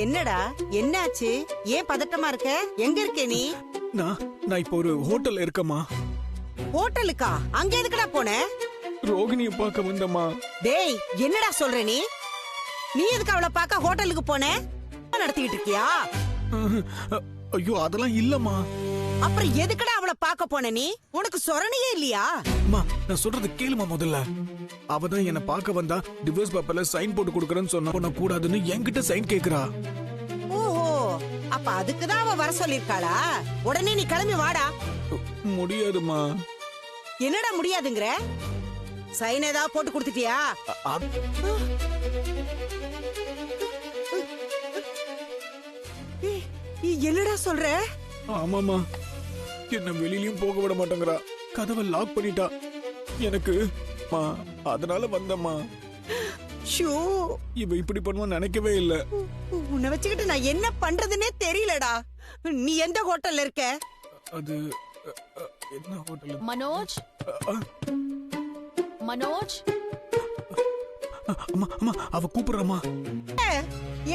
என்னடா என்னாச்சு? ஏன் பதட்டமா இருக்க? எங்க இருக்க நீ? நான் இப்போ ஒரு ஹோட்டல்ல இருக்கமா. ஹோட்டலுக்கா? அங்க எதுக்குடா போன? ரோகிணியை பார்க்க வந்தம்மா. டேய் என்னடா சொல்ற நீ? நீ எதுக்கு அவளை பார்க்க ஹோட்டலுக்கு போன? நடத்திக்கிட்டு இருக்கியா? ஐயோ அதெல்லாம் இல்லம்மா. அப்புறம் எதுக்குடா அவளை பார்க்க போன நீ? உனக்கு சொரணையே இல்லையா? அம்மா நான் சொல்றது கேளுமா முதல்ல. அவதான் என்ன பார்க்க வந்தா டிவோர்ஸ் பேப்பர்ல சைன் போட்டு கொடுக்கறேன்னு சொன்னா பண்ண கூடாதுன்னு என்கிட்ட சைன் கேக்குறா. ஓஹோ, அப்ப அதுக்குதான் அவ வர சொல்லிருக்காளா? உடனே நீ கிளம்பி வாடா. முடியாதுமா. என்னடா முடியாதுங்கற? சைன் ஏதாவது போட்டு கொடுத்துட்டியா? என்னடா சொல்ற? ஆமாமா, என்ன வெளியிலயும் போக விட மாட்டேங்கிறா. கதவை லாக் பண்ணிட்டா. எனக்கு அதனால வந்தம்மா. ஷூ, இவ இப்படி பண்ணுவான்னு நினைக்கவே இல்ல. உன்னை வச்சுக்கிட்டு நான் என்ன பண்றதுன்னே தெரியலடா. நீ எந்த ஹோட்டல்ல இருக்க? அது என்ன ஹோட்டல்? மனோஜ், மனோஜ். அம்மா அம்மா அவ கூப்பிடுறம்மா.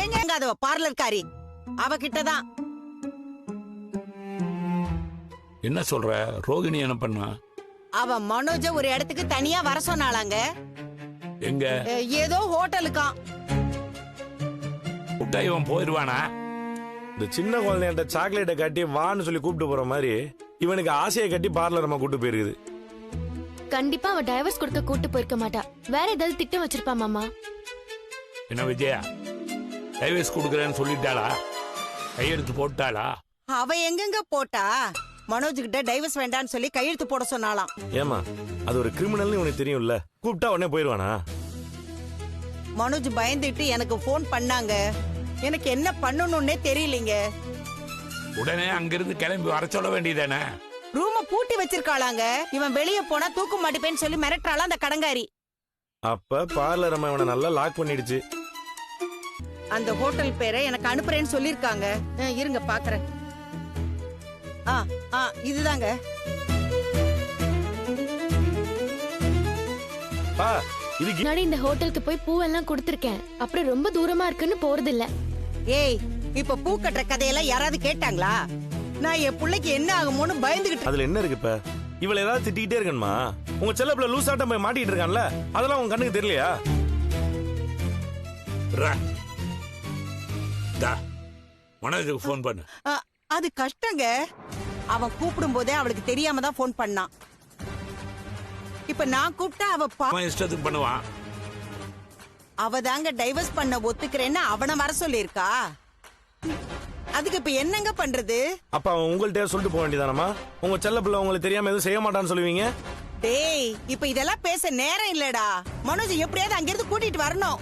ஏங்க அதவ பார்லர்காரி அவகிட்டதான். என்ன சொல்ற? ரோகிணி என்ன பண்ணா? அவ மனோஜ ஒரு இடத்துக்கு தனியா வர சொன்னாளாங்க. எங்க? ஏதோ ஹோட்டலுக்கா. விட்டா இவன் போயிருவானா? இந்த சின்ன குழந்தைகிட்ட சாக்லேட்டை கட்டி வான்னு சொல்லி கூப்பிட்டு போற மாதிரி இவனுக்கு ஆசையை கட்டி பார்லர் அம்மா கூட்டு போயிருக்குது. கண்டிப்பா அவ டைவர்ஸ் கொடுக்க கூட்டு போயிருக்க மாட்டா. வேற ஏதாவது திட்டம் வச்சிருப்பா மாமா. என்ன விஜயா, டைவர்ஸ் கொடுக்கறேன்னு சொல்லிட்டாளா? கையெழுத்து போட்டாளா? அவ எங்கெங்க போட்டா? மனோஜ் கிட்ட டைவர்ஸ் வேண்டான்னு சொல்லி கையெழுத்து போட சொன்னாலாம். ஏமா அது ஒரு கிரிமினல்னு உனக்கு தெரியும்ல, கூப்பிட்டா உடனே போயிருவானா? மனோஜ் பயந்துட்டு எனக்கு போன் பண்ணாங்க. எனக்கு என்ன பண்ணணும்னே தெரியலீங்க. உடனே அங்கிருந்து கிளம்பி வர சொல்ல வேண்டியதானே? ரூம பூட்டி வச்சிருக்காளாங்க. இவன் வெளிய போனா தூக்க மாட்டேன்னு சொல்லி மிரட்டுறாளா அந்த கடங்காரி. அப்ப பார்லர் அம்மா இவனை நல்லா லாக் பண்ணிடுச்சு. அந்த ஹோட்டல் பேரை எனக்கு அனுப்புறேன்னு சொல்லிருக்காங்க. இருங்க பாக்குறேன். இதுதாங்க. முன்னாடி இந்த ஹோட்டலுக்கு போய் பூவெல்லாம் கொடுத்திருக்கேன். அப்புறம் ரொம்ப தூரமா இருக்குன்னு போறது இல்ல. ஏய், இப்ப பூ கட்டுற கதையெல்லாம் யாராவது கேட்டாங்களா? நான் என் பிள்ளைக்கு என்ன ஆகுமோன்னு பயந்துகிட்டு. அதுல என்ன இருக்கு? இப்ப இவள ஏதாவது திட்டிக்கிட்டே இருக்கணுமா? உங்க செல்ல பிள்ளை லூஸ் ஆட்டம் போய் மாட்டிட்டு இருக்கான்ல, அதெல்லாம் உங்க கண்ணுக்கு தெரியலையா? மனோஜுக்கு போன் பண்ணு. அது கஷ்டங்க. அவன் கூப்பிடும் போதே அவளுக்கு தெரியாம தான் போன் பண்ணான். இப்ப நான் கூப்பிட்டா அவ இஷ்டத்துக்கு பண்ணுவான். அவ தாங்க டைவர்ஸ் பண்ண ஒத்துக்கிறேன்னு அவனை வர சொல்லிருக்கா. அதுக்கு இப்ப என்னங்க பண்றது? அப்ப அவன் உங்கள்கிட்ட சொல்லிட்டு போக வேண்டியதானமா? உங்க செல்ல பிள்ளை உங்களுக்கு தெரியாம எதுவும் செய்ய மாட்டான்னு சொல்லுவீங்க. டேய், இப்ப இதெல்லாம் பேச நேரம் இல்லடா. மனோஜ் எப்படியாவது அங்கிருந்து கூட்டிட்டு வரணும்.